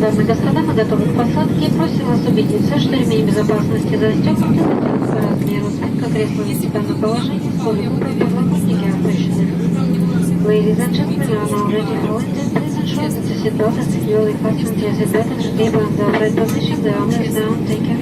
Дамы и господа, мы готовы к посадке. Просим вас убедиться, что ремень безопасности застегнут и затянут по размеру. Спинка кресла на степенном положении, столик уровня, подлокотники опущены. Ladies and gentlemen, you are now ready for landing. Please ensure that the seatbelt is securely fastened to your seatbelt and stable in the upright position. The arm is down. Thank you.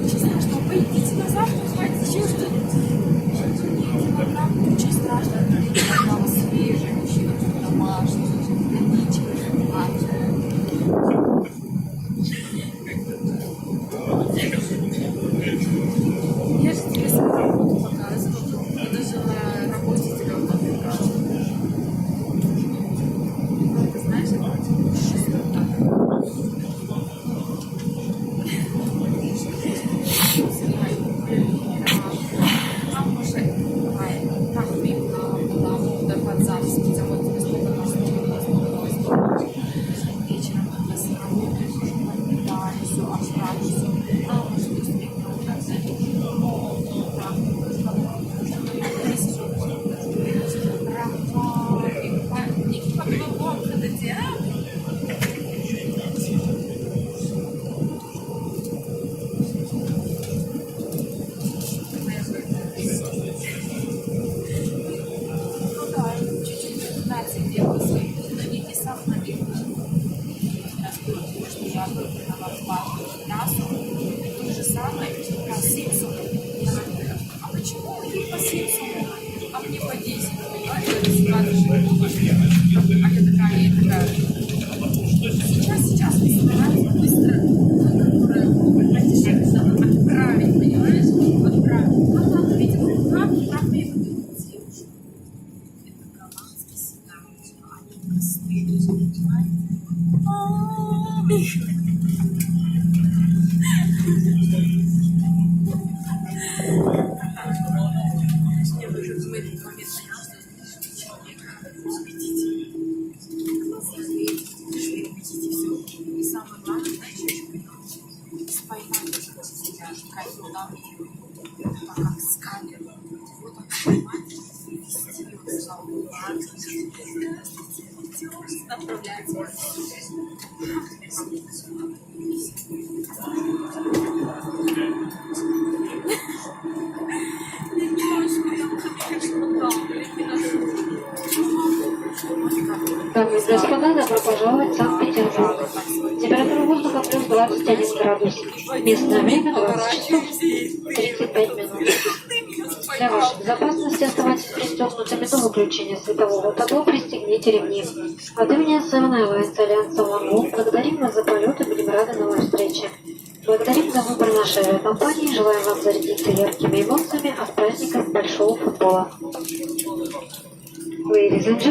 Честно, что пойдите назад, хватит чувствовать. Очень страшно, когда вы свежий мужчина, домашний, я же тебе свою работу показывала. Я даже на работе тебя вот показывала. Ты знаешь, это жестоко. Там уже бывает так видно, потому что под записи завод тебе столько вечером, когда с работы, да, и все, обстрачивается. Там уже действительно а почему ей по 7, а мне по 10? А я такая, сейчас мы стараемся быстро отправить, понимаешь? Отправить. А там, видимо, как мне подумать девушку? Это голландский сигнал, они простые, я бы в этот момент поняла, что человека убедите. Убедите все. И самое главное, знаешь, что еще поняла? Поймать себя, когда как сканер. Вот он поймать, ввести его в залу, направляется во всю жизнь. Дамы и господа, добро пожаловать в Санкт-Петербург. Температура воздуха плюс 21 градус. Местное время 20 часов 35 минут. Для вашей безопасности оставайтесь пристегнутыми до выключения светового табло, пристегните ремни. От имени Seven Airlines Альянса OneWorld благодарим вас за полет и будем рады новой встрече. Благодарим за выбор нашей авиакомпании, желаем вам зарядиться яркими эмоциями от праздника большого футбола. Ladies and gentlemen,